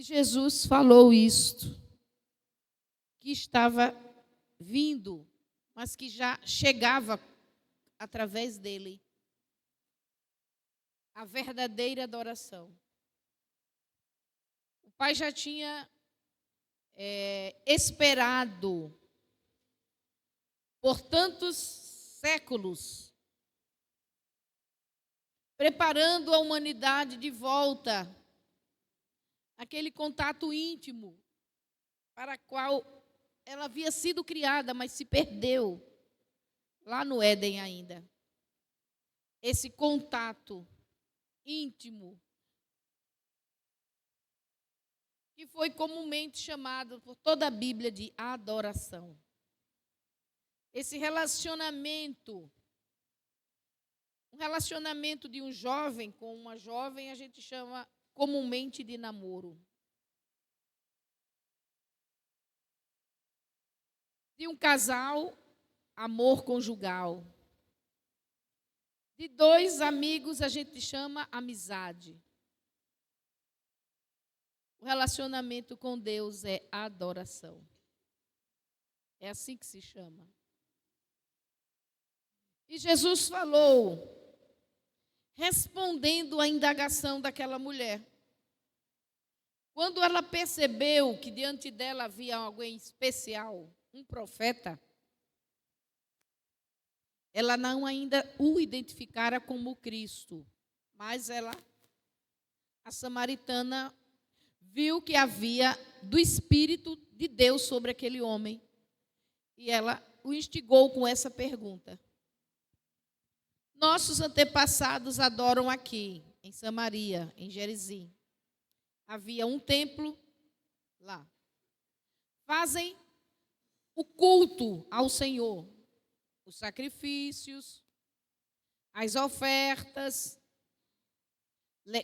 E Jesus falou isto, que estava vindo, mas que já chegava através dele a verdadeira adoração. O Pai já tinha esperado por tantos séculos, preparando a humanidade de volta àquele contato íntimo para o qual ela havia sido criada, mas se perdeu lá no Éden ainda. Esse contato íntimo, que foi comumente chamado por toda a Bíblia de adoração. Esse relacionamento, um relacionamento de um jovem com uma jovem, a gente chama comumente de namoro. De um casal, amor conjugal. De dois amigos, a gente chama amizade. O relacionamento com Deus é adoração. É assim que se chama. E Jesus falou, respondendo à indagação daquela mulher. Quando ela percebeu que diante dela havia alguém especial, um profeta, ela não ainda o identificara como Cristo, mas a samaritana, viu que havia do Espírito de Deus sobre aquele homem. E ela o instigou com essa pergunta. Nossos antepassados adoram aqui, em Samaria, em Gerizim. Havia um templo lá. Fazem o culto ao Senhor, os sacrifícios, as ofertas,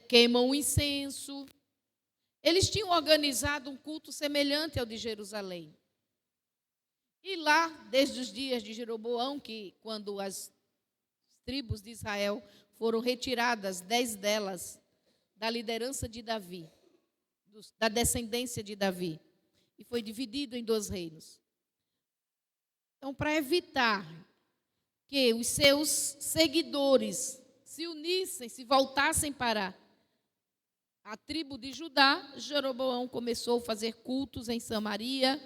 queimam o incenso. Eles tinham organizado um culto semelhante ao de Jerusalém. E lá, desde os dias de Jeroboão, que quando as tribos de Israel foram retiradas, 10 delas, da liderança de Davi, da descendência de Davi, e foi dividido em 2 reinos. Então, para evitar que os seus seguidores se unissem, se voltassem para a tribo de Judá, Jeroboão começou a fazer cultos em Samaria,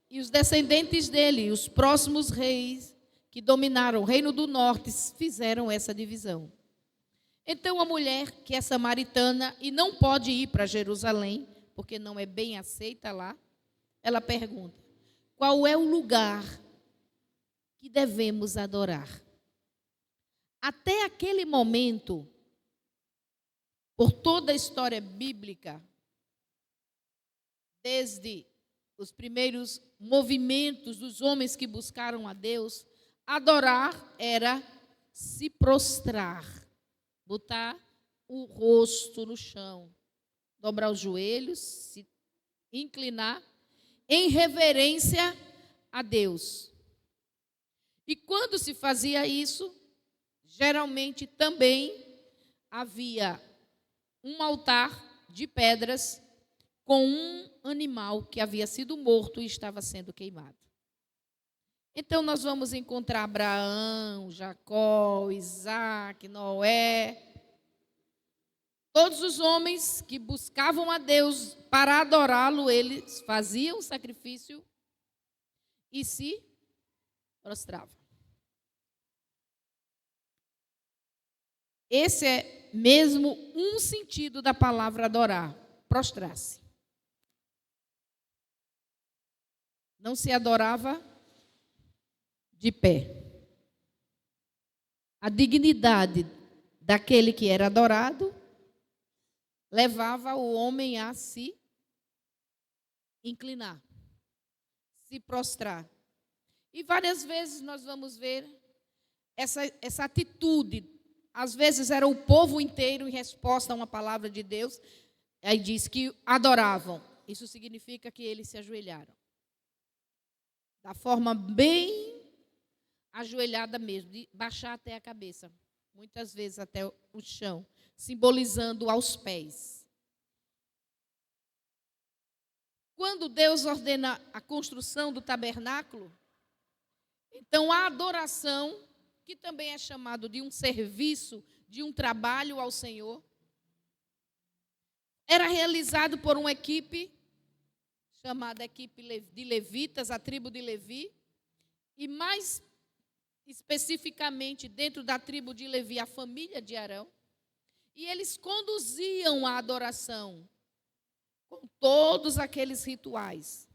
e os descendentes dele, os próximos reis que dominaram o reino do norte, fizeram essa divisão. Então a mulher, que é samaritana e não pode ir para Jerusalém, porque não é bem aceita lá, ela pergunta: qual é o lugar que devemos adorar? Até aquele momento, por toda a história bíblica, desde os primeiros movimentos dos homens que buscaram a Deus, adorar era se prostrar, botar o rosto no chão, dobrar os joelhos, se inclinar em reverência a Deus. E quando se fazia isso, geralmente também havia um altar de pedras com um animal que havia sido morto e estava sendo queimado. Então, nós vamos encontrar Abraão, Jacó, Isaac, Noé, todos os homens que buscavam a Deus para adorá-lo, eles faziam sacrifício e se prostravam. Esse é mesmo um sentido da palavra adorar, prostrar-se. Não se adorava de pé. A dignidade daquele que era adorado levava o homem a se inclinar, se prostrar. E várias vezes nós vamos ver essa atitude. Às vezes era o povo inteiro em resposta a uma palavra de Deus. Aí diz que adoravam. Isso significa que eles se ajoelharam. Da forma bem ajoelhada mesmo, de baixar até a cabeça. Muitas vezes até o chão, simbolizando aos pés. quando Deus ordena a construção do tabernáculo, então a adoração, que também é chamado de um serviço, de um trabalho ao Senhor, era realizado por uma equipe chamada equipe de levitas, a tribo de Levi, e mais especificamente dentro da tribo de Levi, a família de Arão, e eles conduziam a adoração com todos aqueles rituais.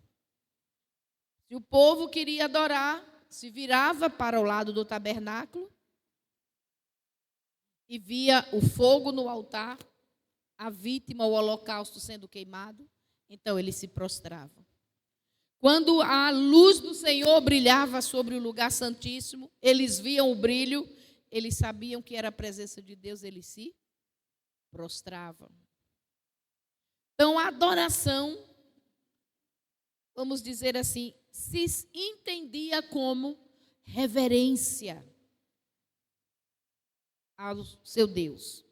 Se o povo queria adorar, se virava para o lado do tabernáculo e via o fogo no altar, a vítima, o holocausto sendo queimado, então eles se prostravam. Quando a luz do Senhor brilhava sobre o lugar santíssimo, eles viam o brilho, eles sabiam que era a presença de Deus, eles se prostravam. Então, a adoração, vamos dizer assim, se entendia como reverência ao seu Deus.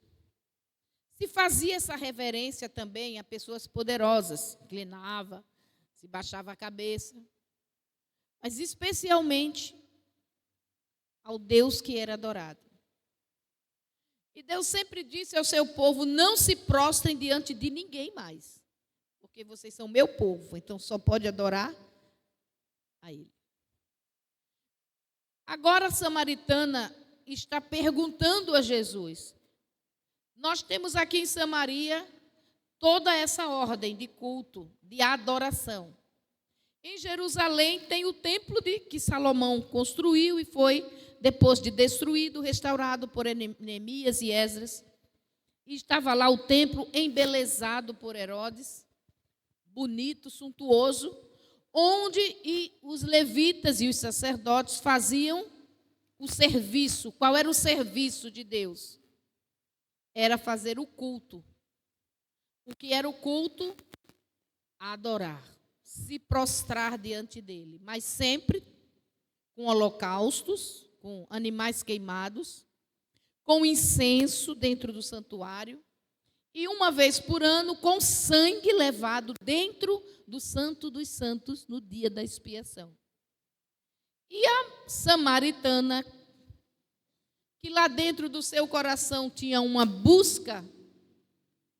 Se fazia essa reverência também a pessoas poderosas, inclinava, se baixava a cabeça, mas especialmente ao Deus que era adorado. E Deus sempre disse ao seu povo: não se prostrem diante de ninguém mais, porque vocês são meu povo, então só pode adorar a Ele. Agora a samaritana está perguntando a Jesus. Nós temos aqui em Samaria toda essa ordem de culto, de adoração. Em Jerusalém tem o templo que Salomão construiu e foi, depois de destruído, restaurado por Neemias e Esdras. E estava lá o templo embelezado por Herodes, bonito, suntuoso, onde os levitas e os sacerdotes faziam o serviço. Qual era o serviço de Deus? Era fazer o culto. O que era o culto? Adorar, se prostrar diante dele, mas sempre com holocaustos, com animais queimados, com incenso dentro do santuário, e uma vez por ano com sangue levado dentro do Santo dos Santos no dia da expiação. E a samaritana, que lá dentro do seu coração tinha uma busca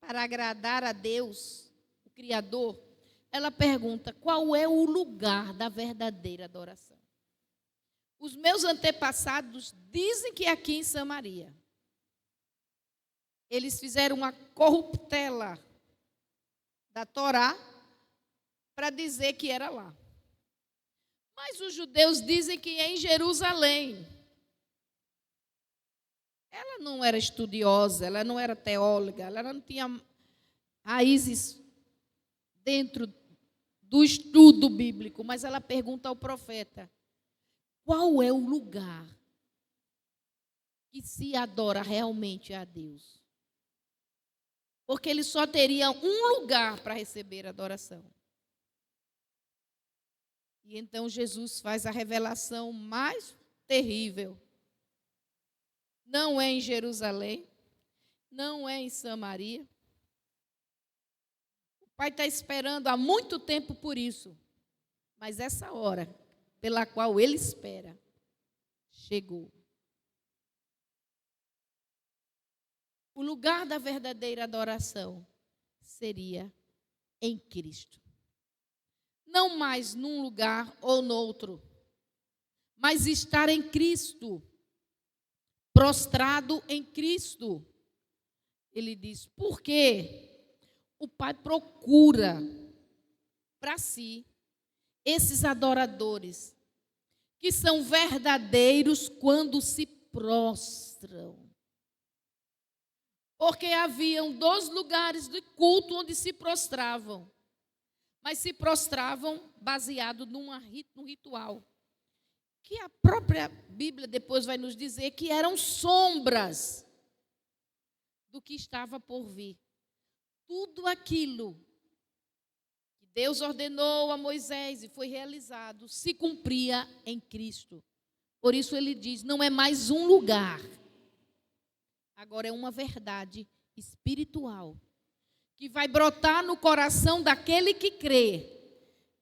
para agradar a Deus, o Criador, ela pergunta: qual é o lugar da verdadeira adoração? Os meus antepassados dizem que aqui em Samaria, eles fizeram uma corruptela da Torá para dizer que era lá. Mas os judeus dizem que é em Jerusalém. Ela não era estudiosa, ela não era teóloga, ela não tinha raízes dentro do estudo bíblico, mas ela pergunta ao profeta: qual é o lugar que se adora realmente a Deus? Porque ele só teria um lugar para receber adoração. E então Jesus faz a revelação mais terrível. Não é em Jerusalém, não é em Samaria. O Pai está esperando há muito tempo por isso. Mas essa hora, pela qual Ele espera, chegou. O lugar da verdadeira adoração seria em Cristo. Não mais num lugar ou noutro, mas estar em Cristo. Prostrado em Cristo. Ele diz: por quê? O Pai procura para si esses adoradores que são verdadeiros quando se prostram. Porque haviam 2 lugares de culto onde se prostravam, mas se prostravam baseado num ritual, que a própria Bíblia depois vai nos dizer que eram sombras do que estava por vir. Tudo aquilo que Deus ordenou a Moisés e foi realizado, se cumpria em Cristo. Por isso ele diz: não é mais um lugar, agora é uma verdade espiritual, que vai brotar no coração daquele que crê,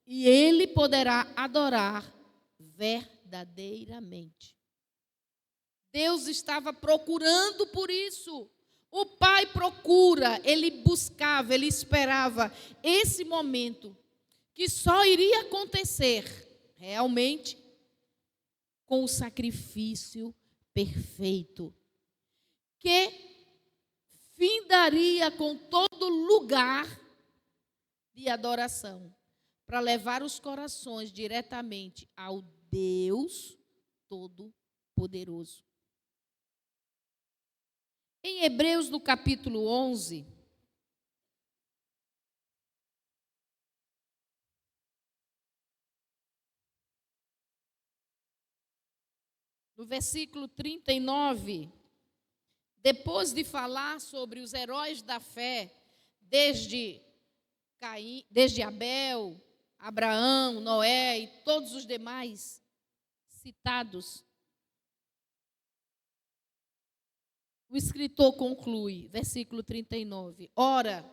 e ele poderá adorar verdadeiramente. Deus estava procurando por isso. O Pai procura, ele buscava, ele esperava esse momento que só iria acontecer realmente com o sacrifício perfeito, que findaria com todo lugar de adoração, para levar os corações diretamente ao Deus Todo-Poderoso. Em Hebreus, no capítulo 11, no versículo 39, depois de falar sobre os heróis da fé, desde Abel, Abraão, Noé e todos os demais citados, o escritor conclui, versículo 39, ora,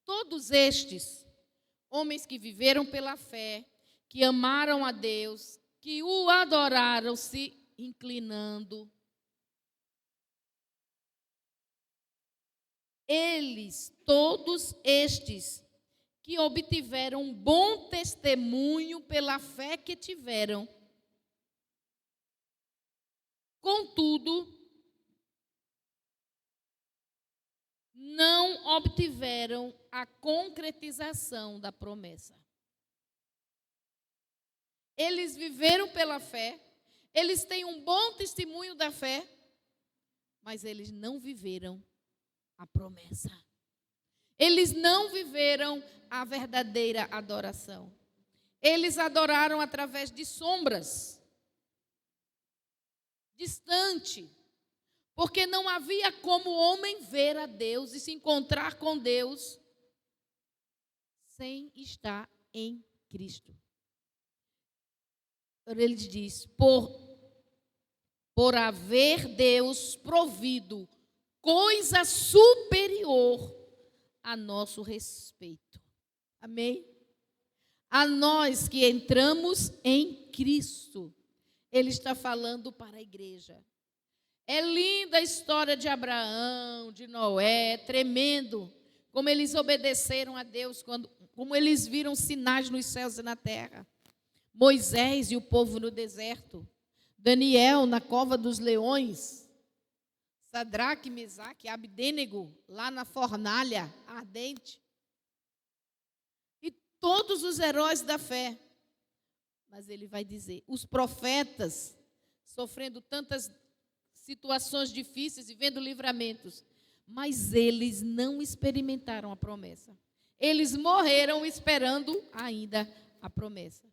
todos estes homens que viveram pela fé, que amaram a Deus, que o adoraram se inclinando, eles, todos estes, que obtiveram um bom testemunho pela fé que tiveram, contudo, não obtiveram a concretização da promessa. Eles viveram pela fé, eles têm um bom testemunho da fé, mas eles não viveram a promessa. Eles não viveram a verdadeira adoração. Eles adoraram através de sombras, distante, porque não havia como o homem ver a Deus e se encontrar com Deus sem estar em Cristo. Ele diz, por haver Deus provido coisa superior a nosso respeito. Amém? A nós que entramos em Cristo. Ele está falando para a igreja. É linda a história de Abraão, de Noé, tremendo, como eles obedeceram a Deus, como eles viram sinais nos céus e na terra. Moisés e o povo no deserto, Daniel na cova dos leões, Sadraque, Mesaque, Abdênego lá na fornalha ardente. E todos os heróis da fé. Mas ele vai dizer, os profetas sofrendo tantas situações difíceis e vendo livramentos, mas eles não experimentaram a promessa. Eles morreram esperando ainda a promessa.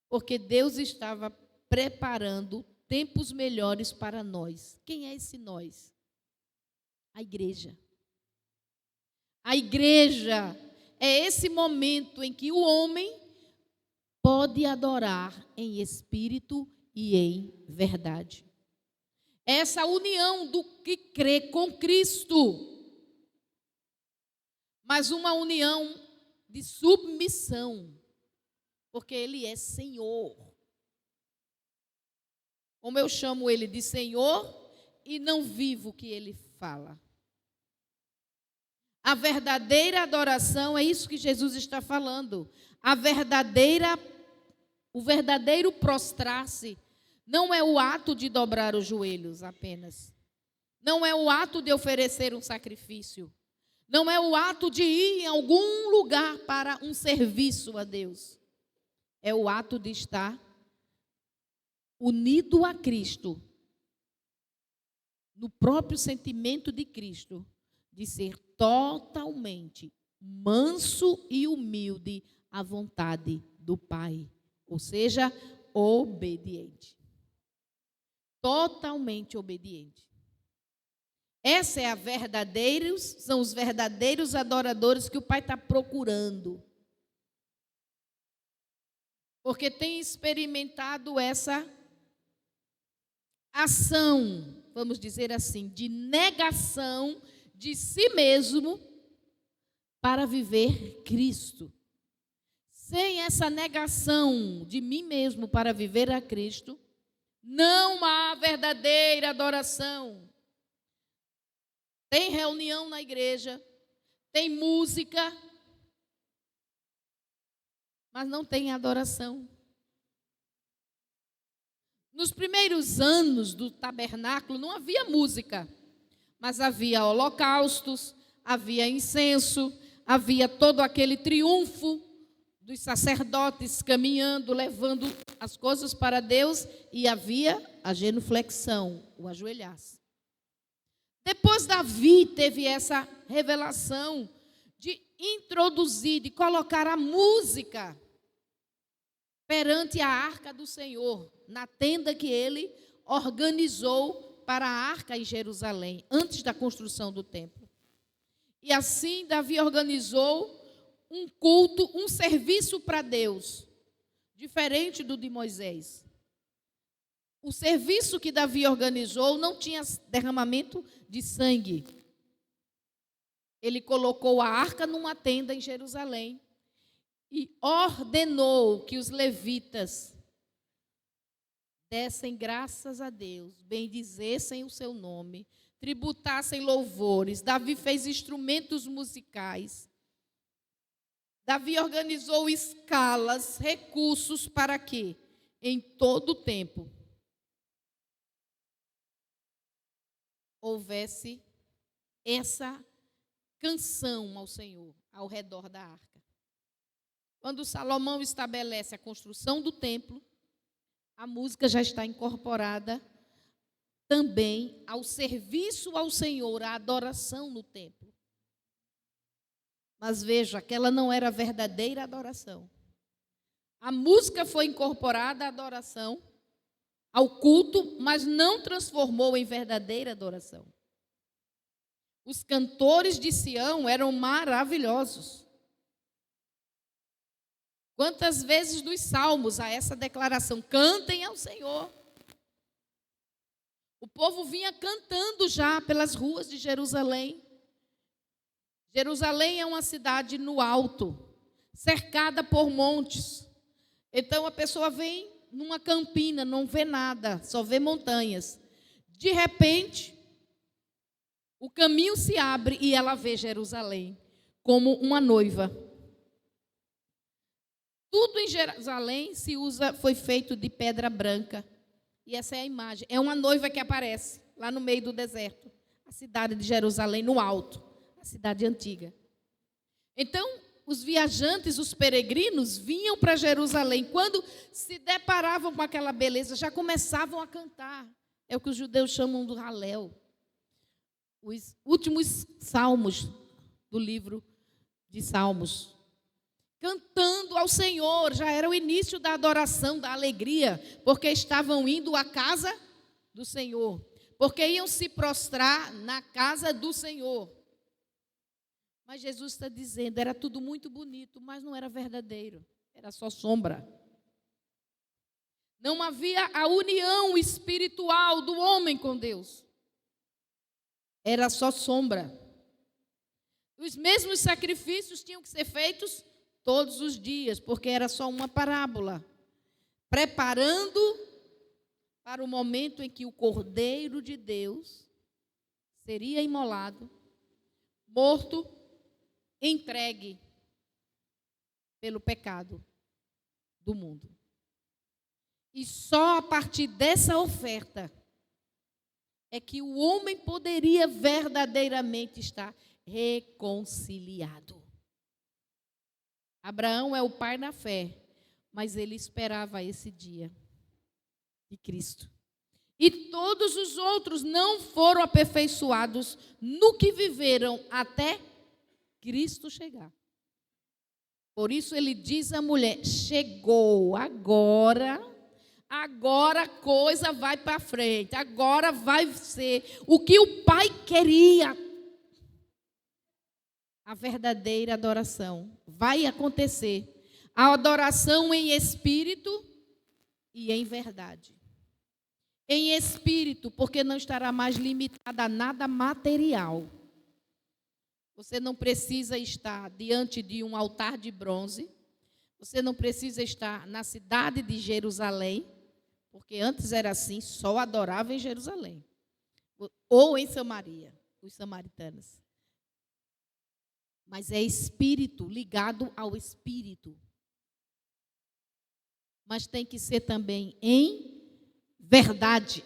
Porque Deus estava preparando tempos melhores para nós. Quem é esse nós? A igreja. A igreja é esse momento em que o homem pode adorar em espírito e em verdade. Essa união do que crê com Cristo, mas uma união de submissão, porque Ele é Senhor. Como eu chamo Ele de Senhor e não vivo o que Ele fala. A verdadeira adoração é isso que Jesus está falando. O verdadeiro prostrar-se não é o ato de dobrar os joelhos apenas. Não é o ato de oferecer um sacrifício. Não é o ato de ir em algum lugar para um serviço a Deus. É o ato de estar unido a Cristo, no próprio sentimento de Cristo, de ser totalmente manso e humilde à vontade do Pai, ou seja, obediente. Totalmente obediente. São os verdadeiros adoradores que o Pai está procurando. Porque tem experimentado essa ação, vamos dizer assim, de negação de si mesmo para viver Cristo. Sem essa negação de mim mesmo para viver a Cristo, não há verdadeira adoração. Tem reunião na igreja, tem música, mas não tem adoração. Nos primeiros anos do tabernáculo não havia música, mas havia holocaustos, havia incenso, havia todo aquele triunfo dos sacerdotes caminhando, levando as coisas para Deus, e havia a genuflexão, o ajoelhar-se. Depois Davi teve essa revelação de introduzir, de colocar a música perante a arca do Senhor, na tenda que ele organizou para a arca em Jerusalém, antes da construção do templo. E assim Davi organizou um culto, um serviço para Deus, diferente do de Moisés. O serviço que Davi organizou não tinha derramamento de sangue. Ele colocou a arca numa tenda em Jerusalém e ordenou que os levitas dessem graças a Deus, bendizessem o seu nome, tributassem louvores. Davi fez instrumentos musicais. Davi organizou escalas, recursos para que, em todo o tempo, houvesse essa canção ao Senhor ao redor da arca. Quando Salomão estabelece a construção do templo, a música já está incorporada também ao serviço ao Senhor, à adoração no templo. Mas veja, aquela não era a verdadeira adoração. A música foi incorporada à adoração, ao culto, mas não transformou em verdadeira adoração. Os cantores de Sião eram maravilhosos. Quantas vezes nos salmos há essa declaração: cantem ao Senhor. O povo vinha cantando já pelas ruas de Jerusalém. Jerusalém é uma cidade no alto, cercada por montes. Então a pessoa vem numa campina, não vê nada, só vê montanhas. De repente, o caminho se abre e ela vê Jerusalém como uma noiva. Tudo em Jerusalém foi feito de pedra branca. E essa é a imagem. É uma noiva que aparece lá no meio do deserto. A cidade de Jerusalém, no alto. A cidade antiga. Então, os viajantes, os peregrinos, vinham para Jerusalém. Quando se deparavam com aquela beleza, já começavam a cantar. É o que os judeus chamam do Halel. Os últimos salmos do livro de Salmos. Cantando ao Senhor, já era o início da adoração, da alegria, porque estavam indo à casa do Senhor, porque iam se prostrar na casa do Senhor. Mas Jesus está dizendo, era tudo muito bonito, mas não era verdadeiro, era só sombra. Não havia a união espiritual do homem com Deus, era só sombra. Os mesmos sacrifícios tinham que ser feitos todos os dias, porque era só uma parábola, preparando para o momento em que o Cordeiro de Deus seria imolado, morto, entregue pelo pecado do mundo. E só a partir dessa oferta é que o homem poderia verdadeiramente estar reconciliado. Abraão é o pai na fé, mas ele esperava esse dia de Cristo. E todos os outros não foram aperfeiçoados no que viveram até Cristo chegar. Por isso ele diz à mulher, chegou, agora a coisa vai para frente, agora vai ser o que o Pai queria. A verdadeira adoração vai acontecer. A adoração em espírito e em verdade. Em espírito, porque não estará mais limitada a nada material. Você não precisa estar diante de um altar de bronze Você não precisa estar na cidade de Jerusalém, porque antes era assim, só adorava em Jerusalém. Ou em Samaria, os samaritanos. Mas é espírito, ligado ao espírito. Mas tem que ser também em verdade.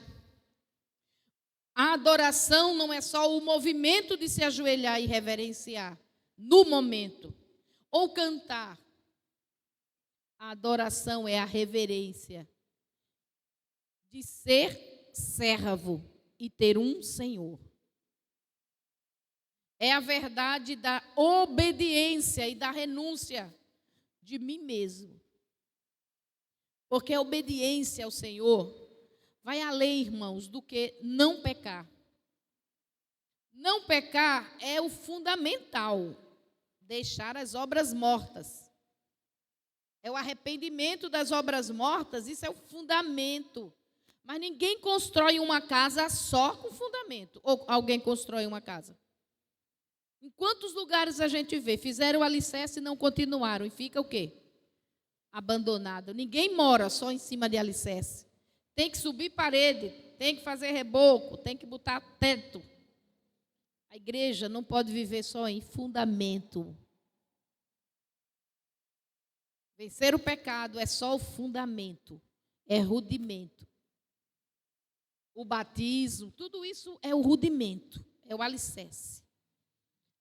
A adoração não é só o movimento de se ajoelhar e reverenciar no momento, ou cantar. A adoração é a reverência de ser servo e ter um Senhor. É a verdade da obediência e da renúncia de mim mesmo. Porque a obediência ao Senhor vai além, irmãos, do que não pecar. Não pecar é o fundamental. Deixar as obras mortas. É o arrependimento das obras mortas, isso é o fundamento. Mas ninguém constrói uma casa só com fundamento. Ou alguém constrói uma casa? Em quantos lugares a gente vê? Fizeram o alicerce e não continuaram. E fica o quê? Abandonado. Ninguém mora só em cima de alicerce. Tem que subir parede, tem que fazer reboco, tem que botar teto. A igreja não pode viver só em fundamento. Vencer o pecado é só o fundamento, é rudimento. O batismo, tudo isso é o rudimento, é o alicerce.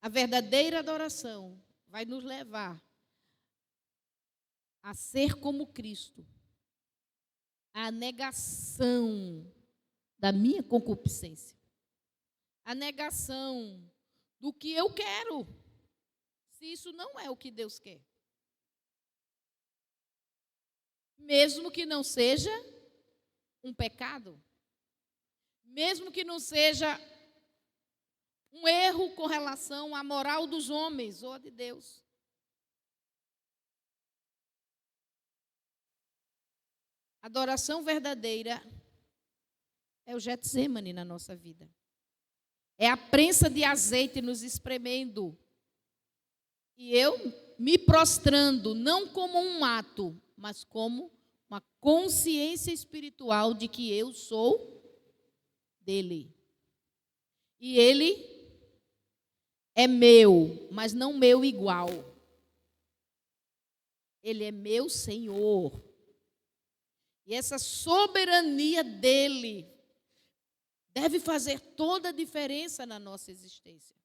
A verdadeira adoração vai nos levar a ser como Cristo. A negação da minha concupiscência. A negação do que eu quero, se isso não é o que Deus quer. Mesmo que não seja um pecado, mesmo que não seja um erro com relação à moral dos homens ou a de Deus. Adoração verdadeira é o Getsemane na nossa vida. É a prensa de azeite nos espremendo. E eu me prostrando, não como um ato, mas como uma consciência espiritual de que eu sou dele. E ele é meu, mas não meu igual. Ele é meu Senhor. E essa soberania dele deve fazer toda a diferença na nossa existência.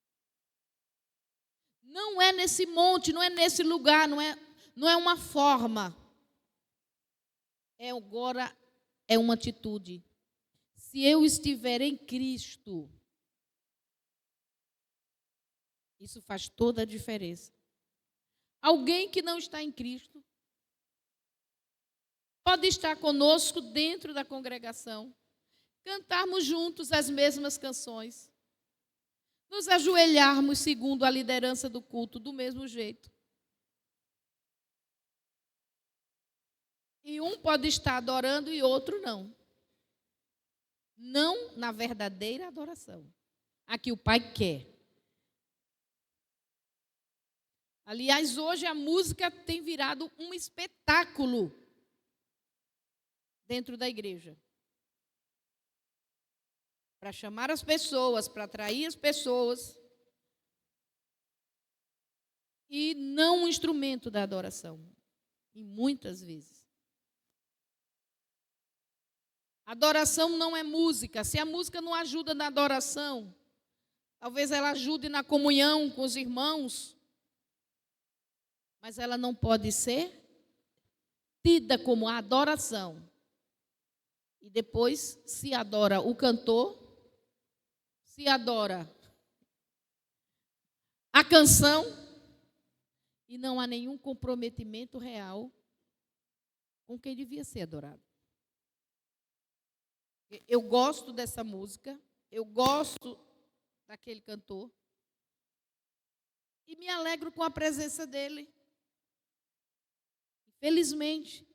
Não é nesse monte, não é nesse lugar, não é uma forma. Agora é uma atitude. Se eu estiver em Cristo, isso faz toda a diferença. Alguém que não está em Cristo pode estar conosco dentro da congregação, cantarmos juntos as mesmas canções, nos ajoelharmos segundo a liderança do culto do mesmo jeito. E um pode estar adorando e outro não. Não na verdadeira adoração. A que o Pai quer. Aliás, hoje a música tem virado um espetáculo dentro da igreja. Para chamar as pessoas, para atrair as pessoas. E não um instrumento da adoração. E muitas vezes. Adoração não é música. Se a música não ajuda na adoração, talvez ela ajude na comunhão com os irmãos, mas ela não pode ser tida como adoração. E depois se adora o cantor, se adora a canção, e não há nenhum comprometimento real com quem devia ser adorado. Eu gosto dessa música, eu gosto daquele cantor, e me alegro com a presença dele. Infelizmente,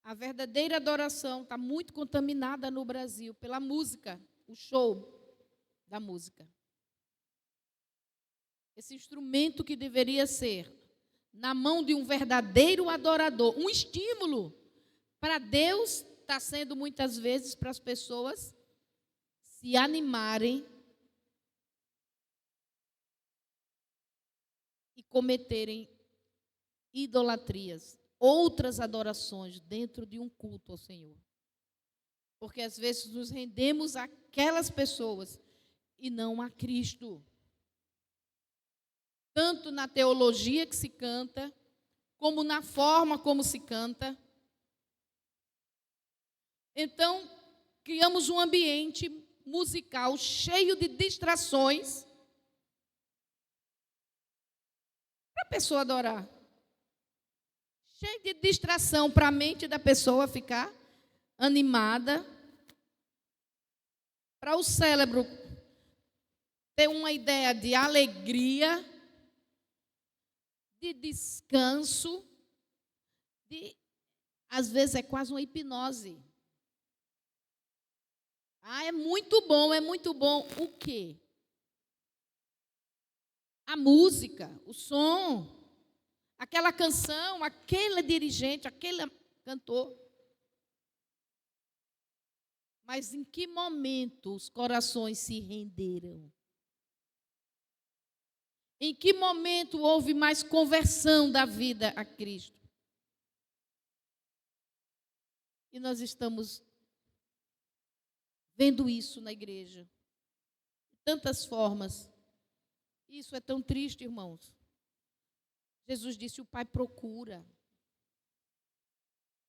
a verdadeira adoração está muito contaminada no Brasil pela música, o show da música. Esse instrumento que deveria ser na mão de um verdadeiro adorador, um estímulo para Deus, está sendo muitas vezes para as pessoas se animarem e cometerem idolatrias, outras adorações dentro de um culto ao Senhor. Porque às vezes nos rendemos àquelas pessoas e não a Cristo. Tanto na teologia que se canta, como na forma como se canta. Então, criamos um ambiente musical cheio de distrações para a pessoa adorar. Cheio de distração para a mente da pessoa ficar animada, para o cérebro ter uma ideia de alegria, de descanso, às vezes é quase uma hipnose. É muito bom, é muito bom. O quê? A música, o som, aquela canção, aquele dirigente, aquele cantor. Mas em que momento os corações se renderam? Em que momento houve mais conversão da vida a Cristo? E nós estamos vendo isso na igreja. De tantas formas. Isso é tão triste, irmãos. Jesus disse: o Pai procura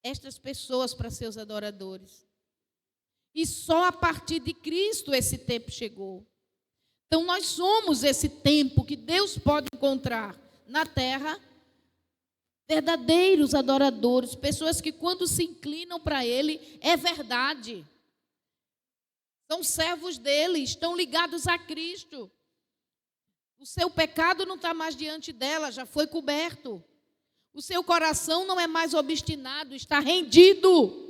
estas pessoas para seus adoradores. E só a partir de Cristo esse tempo chegou. Então nós somos esse tempo que Deus pode encontrar na terra verdadeiros adoradores, pessoas que quando se inclinam para Ele, é verdade. São servos dele, estão ligados a Cristo. O seu pecado não está mais diante dela, já foi coberto. O seu coração não é mais obstinado, está rendido.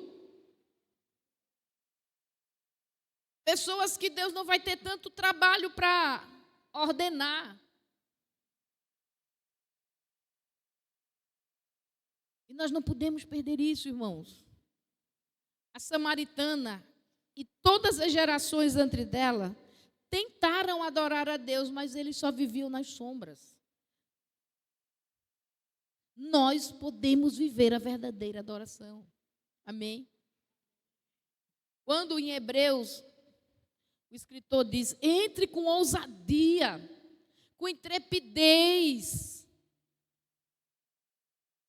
Pessoas que Deus não vai ter tanto trabalho para ordenar. E nós não podemos perder isso, irmãos. A samaritana e todas as gerações antes dela tentaram adorar a Deus, mas eles só viviam nas sombras. Nós podemos viver a verdadeira adoração. Amém? Quando em Hebreus, o escritor diz: entre com ousadia, com intrepidez.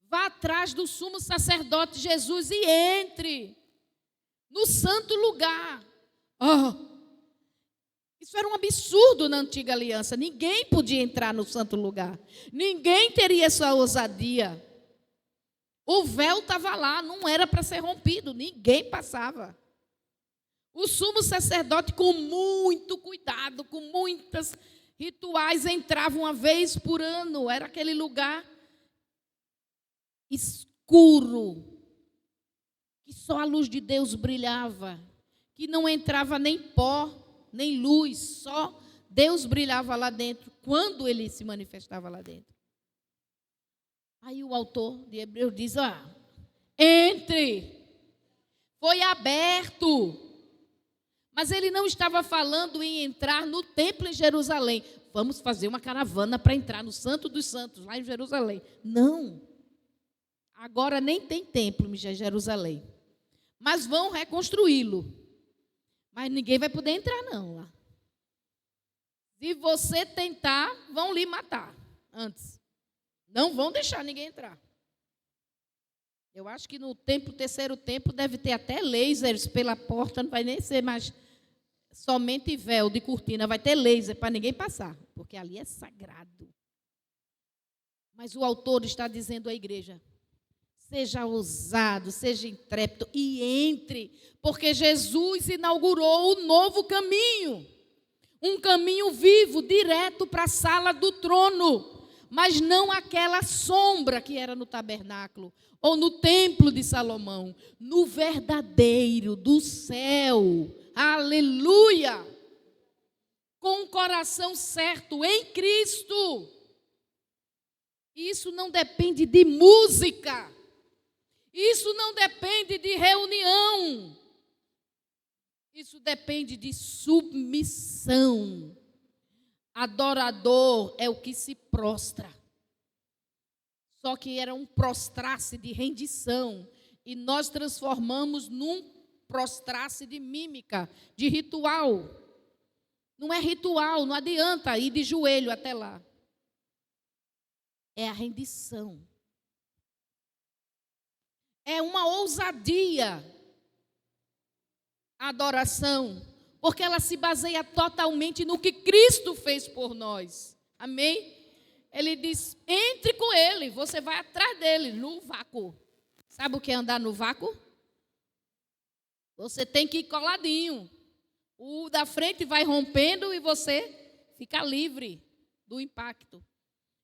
Vá atrás do sumo sacerdote Jesus e entre no santo lugar. Isso era um absurdo na antiga aliança. Ninguém podia entrar no santo lugar. Ninguém teria essa ousadia. O véu estava lá, não era para ser rompido. Ninguém passava. O sumo sacerdote, com muito cuidado, com muitos rituais, entrava uma vez por ano. Era aquele lugar escuro, que só a luz de Deus brilhava, que não entrava nem pó, nem luz, só Deus brilhava lá dentro, quando Ele se manifestava lá dentro. Aí o autor de Hebreus diz: entre, foi aberto, mas ele não estava falando em entrar no templo em Jerusalém. Vamos fazer uma caravana para entrar no Santo dos Santos, lá em Jerusalém. Não. Agora nem tem templo em Jerusalém. Mas vão reconstruí-lo. Mas ninguém vai poder entrar, não. Lá. Se você tentar, vão lhe matar antes. Não vão deixar ninguém entrar. Eu acho que no templo, terceiro templo, deve ter até lasers pela porta. Não vai nem ser mais somente véu de cortina. Vai ter laser para ninguém passar. Porque ali é sagrado. Mas o autor está dizendo à igreja: seja ousado, seja intrépido e entre, porque Jesus inaugurou o novo caminho. Um caminho vivo, direto para a sala do trono, mas não aquela sombra que era no tabernáculo ou no templo de Salomão, no verdadeiro do céu. Aleluia! Com o coração certo em Cristo. Isso não depende de música. Isso não depende de reunião. Isso depende de submissão. Adorador é o que se prostra. Só que era um prostrar-se de rendição. E nós transformamos num prostrar-se de mímica, de ritual. Não é ritual, não adianta ir de joelho até lá. É a rendição. É uma ousadia a adoração, porque ela se baseia totalmente no que Cristo fez por nós. Amém? Ele diz, entre com ele, você vai atrás dele, no vácuo. Sabe o que é andar no vácuo? Você tem que ir coladinho. O da frente vai rompendo e você fica livre do impacto.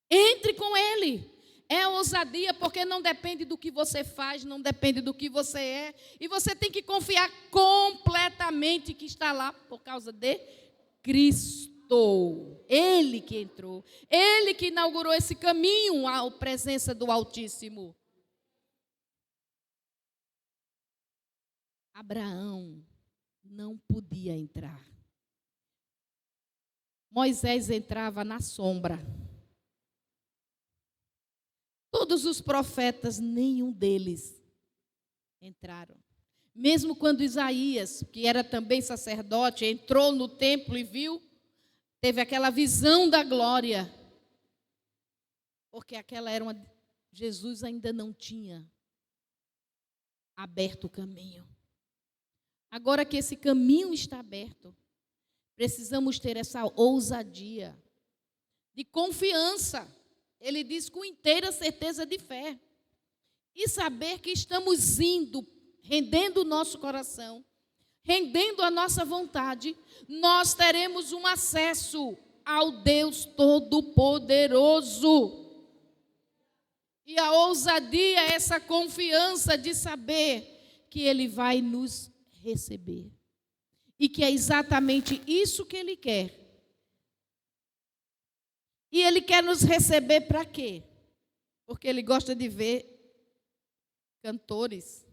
Entre com ele. É ousadia porque não depende do que você faz, não depende do que você é. E você tem que confiar completamente que está lá por causa de Cristo. Ele que entrou. Ele que inaugurou esse caminho à presença do Altíssimo. Abraão não podia entrar. Moisés entrava na sombra. Todos os profetas, nenhum deles entraram. Mesmo quando Isaías, que era também sacerdote, entrou no templo e viu, teve aquela visão da glória. Porque aquela era uma... Jesus ainda não tinha aberto o caminho. Agora que esse caminho está aberto, precisamos ter essa ousadia de confiança. Ele diz com inteira certeza de fé. E saber que estamos indo, rendendo o nosso coração, rendendo a nossa vontade, nós teremos um acesso ao Deus Todo-Poderoso. E a ousadia é essa confiança de saber que Ele vai nos receber. E que é exatamente isso que Ele quer. E Ele quer nos receber para quê? Porque Ele gosta de ver cantores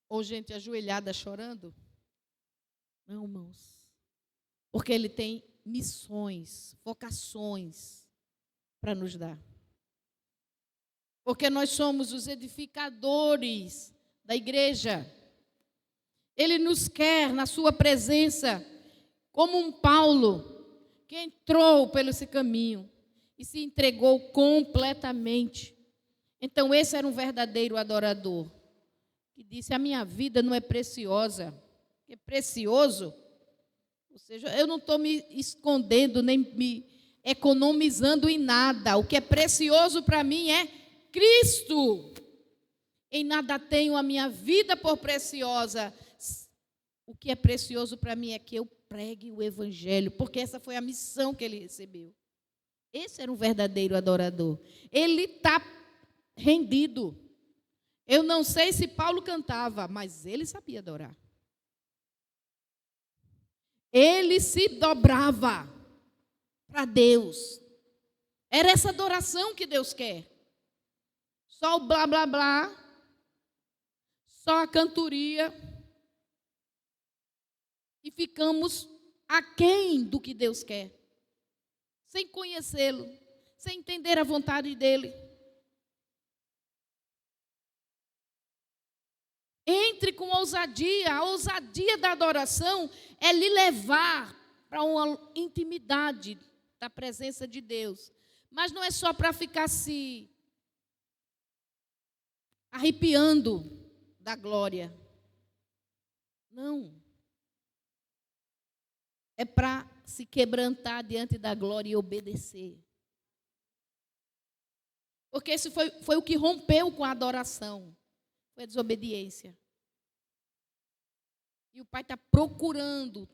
ou gente ajoelhada chorando. Não, irmãos. Porque Ele tem missões, vocações para nos dar. Porque nós somos os edificadores da igreja. Ele nos quer na sua presença, como um Paulo que entrou pelo esse caminho e se entregou completamente. Então, esse era um verdadeiro adorador, que disse, a minha vida não é preciosa. É precioso, ou seja, eu não estou me escondendo, nem me economizando em nada. O que é precioso para mim é Cristo. Em nada tenho a minha vida por preciosa. O que é precioso para mim é que eu pregue o Evangelho, porque essa foi a missão que ele recebeu. Esse era um verdadeiro adorador. Ele está rendido. Eu não sei se Paulo cantava, mas ele sabia adorar. Ele se dobrava para Deus. Era essa adoração que Deus quer. Só o blá, blá, blá. Só a cantoria. E ficamos aquém do que Deus quer. Sem conhecê-lo, sem entender a vontade dele. Entre com ousadia. A ousadia da adoração é lhe levar para uma intimidade da presença de Deus. Mas não é só para ficar se arrepiando da glória. Não. É para se quebrantar diante da glória e obedecer. Porque esse foi o que rompeu com a adoração. Foi a desobediência. E o Pai está procurando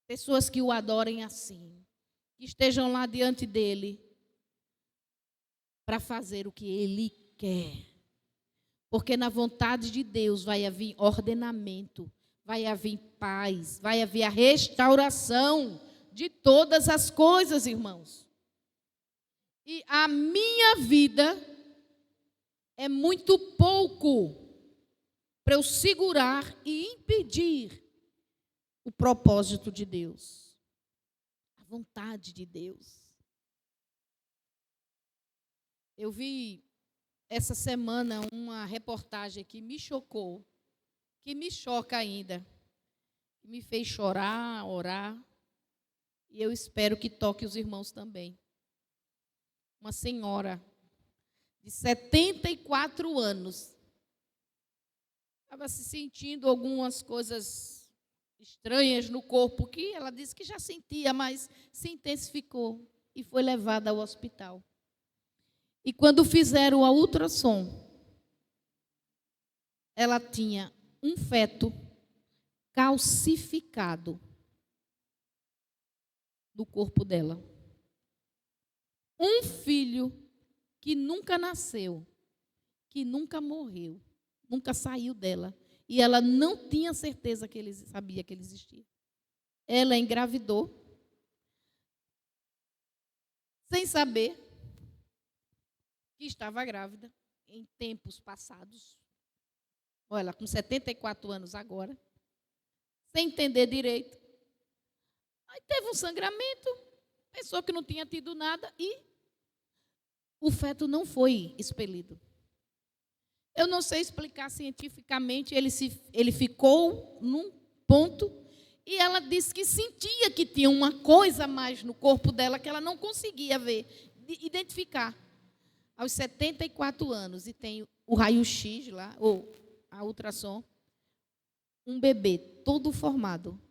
pessoas que o adorem assim. Que estejam lá diante dele para fazer o que ele quer. Porque na vontade de Deus vai haver ordenamento. Vai haver paz, vai haver a restauração de todas as coisas, irmãos. E a minha vida é muito pouco para eu segurar e impedir o propósito de Deus, a vontade de Deus. Eu vi essa semana uma reportagem que me chocou, que me choca ainda, que me fez chorar, orar, e eu espero que toque os irmãos também. Uma senhora de 74 anos estava se sentindo algumas coisas estranhas no corpo, que ela disse que já sentia, mas se intensificou e foi levada ao hospital. E quando fizeram a ultrassom, ela tinha um feto calcificado no corpo dela. Um filho que nunca nasceu, que nunca morreu, nunca saiu dela. E ela não tinha certeza que ele sabia que ele existia. Ela engravidou, sem saber que estava grávida em tempos passados. Olha, ela com 74 anos agora, sem entender direito. Aí teve um sangramento, pensou que não tinha tido nada e o feto não foi expelido. Eu não sei explicar cientificamente, ele ficou num ponto e ela disse que sentia que tinha uma coisa a mais no corpo dela que ela não conseguia ver, identificar. Aos 74 anos, e tem o raio-x lá, ou a ultrassom, um bebê todo formado,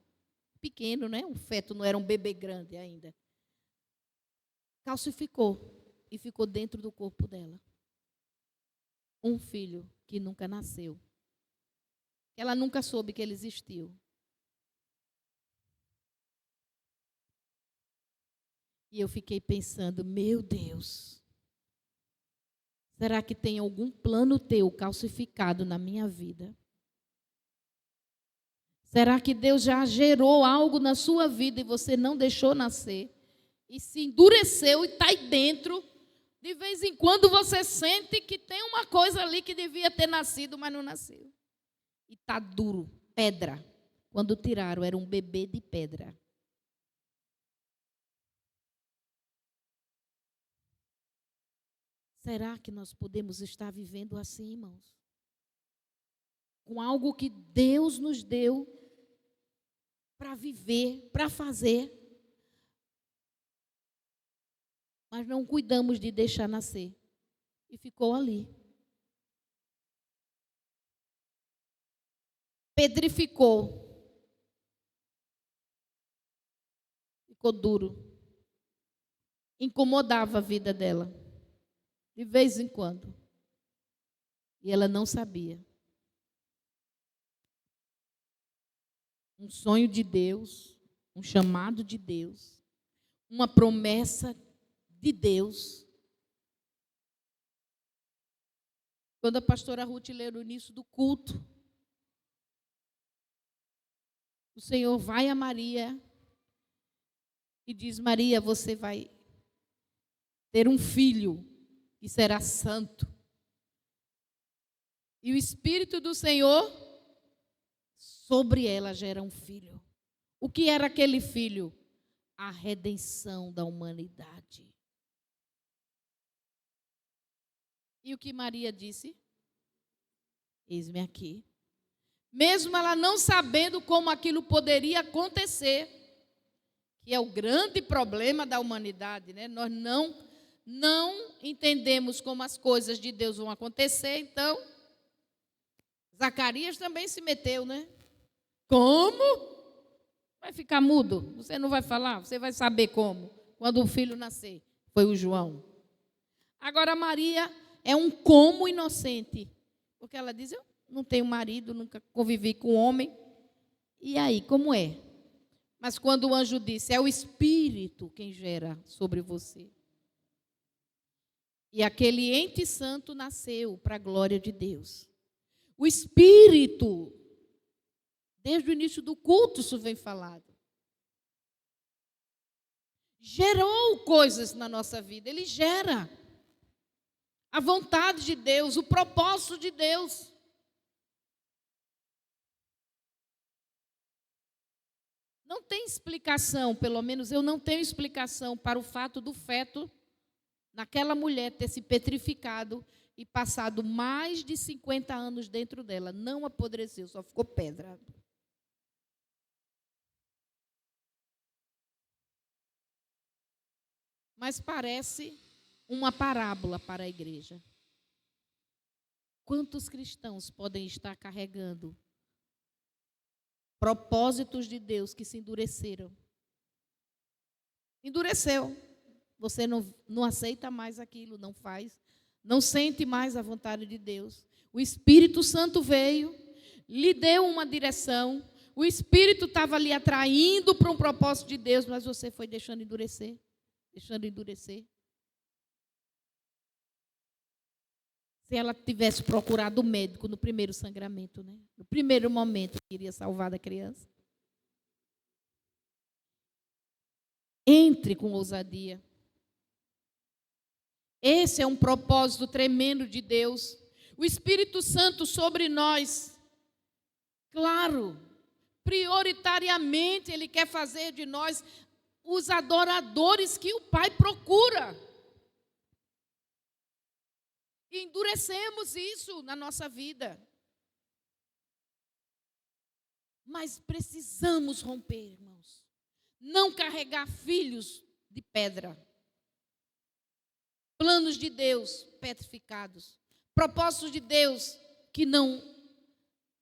pequeno, né? O feto não era um bebê grande ainda. Calcificou e ficou dentro do corpo dela. Um filho que nunca nasceu. Ela nunca soube que ele existiu. E eu fiquei pensando, meu Deus, será que tem algum plano teu calcificado na minha vida? Será que Deus já gerou algo na sua vida e você não deixou nascer? E se endureceu e está aí dentro? De vez em quando você sente que tem uma coisa ali que devia ter nascido, mas não nasceu. E está duro, pedra. Quando tiraram, era um bebê de pedra. Será que nós podemos estar vivendo assim, irmãos? Com algo que Deus nos deu para viver, para fazer, mas não cuidamos de deixar nascer. E ficou ali. Pedrificou. Ficou duro. Incomodava a vida dela. De vez em quando. E ela não sabia. Um sonho de Deus, um chamado de Deus, uma promessa de Deus. Quando a pastora Ruth leu no início do culto, o Senhor vai a Maria e diz: Maria, você vai ter um filho que será santo. E o Espírito do Senhor sobre ela gera um filho. O que era aquele filho? A redenção da humanidade. E o que Maria disse? Eis-me aqui. Mesmo ela não sabendo como aquilo poderia acontecer, que é o grande problema da humanidade, né? Nós não entendemos como as coisas de Deus vão acontecer, então Zacarias também se meteu, né? Como? Vai ficar mudo? Você não vai falar? Você vai saber como? Quando o filho nascer. Foi o João. Agora Maria é um como inocente. Porque ela diz, eu não tenho marido, nunca convivi com homem. E aí, como é? Mas quando o anjo disse, é o Espírito quem gera sobre você. E aquele ente santo nasceu para a glória de Deus. O Espírito, desde o início do culto isso vem falado. gerou coisas na nossa vida. Ele gera a vontade de Deus, o propósito de Deus. Não tem explicação, pelo menos eu não tenho explicação para o fato do feto naquela mulher ter se petrificado e passado mais de 50 anos dentro dela. Não apodreceu, só ficou pedra. Mas parece uma parábola para a igreja. Quantos cristãos podem estar carregando propósitos de Deus que se endureceram? Endureceu. Você não aceita mais aquilo, não faz, não sente mais a vontade de Deus. O Espírito Santo veio, lhe deu uma direção, o Espírito estava lhe atraindo para um propósito de Deus, mas você foi deixando endurecer. Se ela tivesse procurado o médico no primeiro sangramento, né? No primeiro momento, que iria salvar a criança. Entre com ousadia. Esse é um propósito tremendo de Deus. O Espírito Santo sobre nós, claro, prioritariamente Ele quer fazer de nós os adoradores que o Pai procura. E endurecemos isso na nossa vida. Mas precisamos romper, irmãos. Não carregar filhos de pedra. Planos de Deus petrificados. Propósitos de Deus que não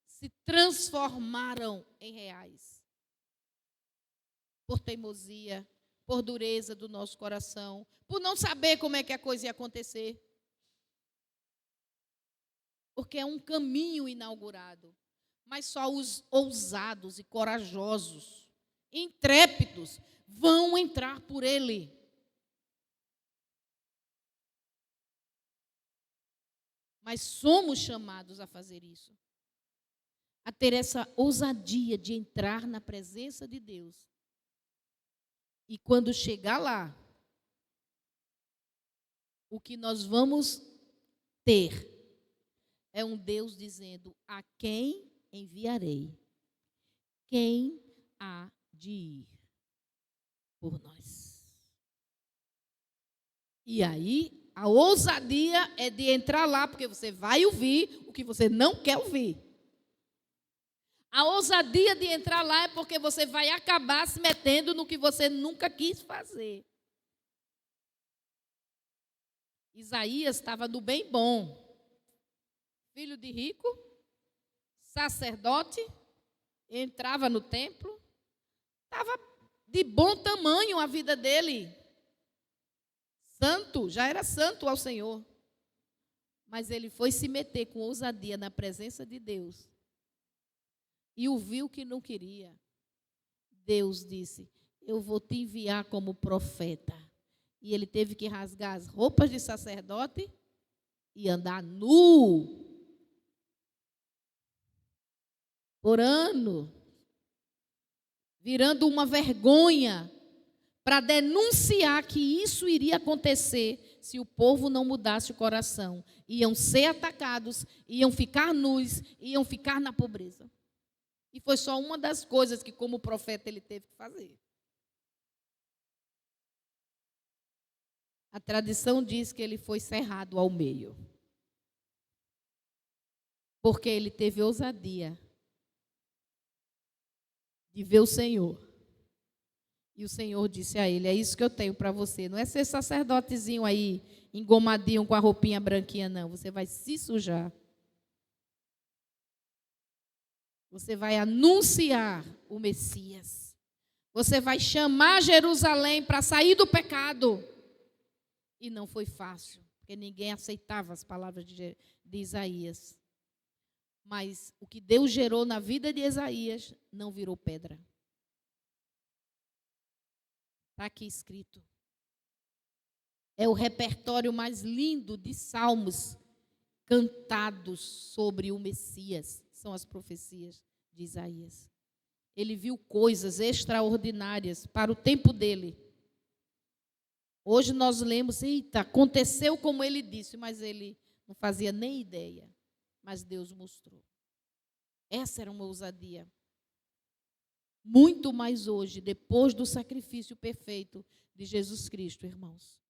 se transformaram em reais. Por teimosia, por dureza do nosso coração, por não saber como é que a coisa ia acontecer. Porque é um caminho inaugurado. Mas só os ousados e corajosos, intrépidos, vão entrar por ele. Mas somos chamados a fazer isso. A ter essa ousadia de entrar na presença de Deus. E quando chegar lá, o que nós vamos ter é um Deus dizendo: a quem enviarei? Quem há de ir por nós? E aí, a ousadia é de entrar lá, porque você vai ouvir o que você não quer ouvir. A ousadia de entrar lá é porque você vai acabar se metendo no que você nunca quis fazer. Isaías estava no bem bom. Filho de rico, sacerdote, entrava no templo, estava de bom tamanho a vida dele. Santo, já era santo ao Senhor. Mas ele foi se meter com ousadia na presença de Deus. E ouviu que não queria. Deus disse: eu vou te enviar como profeta. E ele teve que rasgar as roupas de sacerdote e andar nu. Por ano. Virando uma vergonha para denunciar que isso iria acontecer se o povo não mudasse o coração. Iam ser atacados, iam ficar nus, iam ficar na pobreza. E foi só uma das coisas que, como profeta, ele teve que fazer. A tradição diz que ele foi cerrado ao meio. Porque ele teve ousadia de ver o Senhor. E o Senhor disse a ele: é isso que eu tenho para você. Não é ser sacerdotezinho aí, engomadinho com a roupinha branquinha, não. Você vai se sujar. Você vai anunciar o Messias. Você vai chamar Jerusalém para sair do pecado. E não foi fácil, porque ninguém aceitava as palavras de Isaías. Mas o que Deus gerou na vida de Isaías não virou pedra. Está aqui escrito. É o repertório mais lindo de salmos cantados sobre o Messias. São as profecias de Isaías. Ele viu coisas extraordinárias para o tempo dele. Hoje nós lemos, eita, aconteceu como ele disse, mas ele não fazia nem ideia. Mas Deus mostrou. Essa era uma ousadia. Muito mais hoje, depois do sacrifício perfeito de Jesus Cristo, irmãos.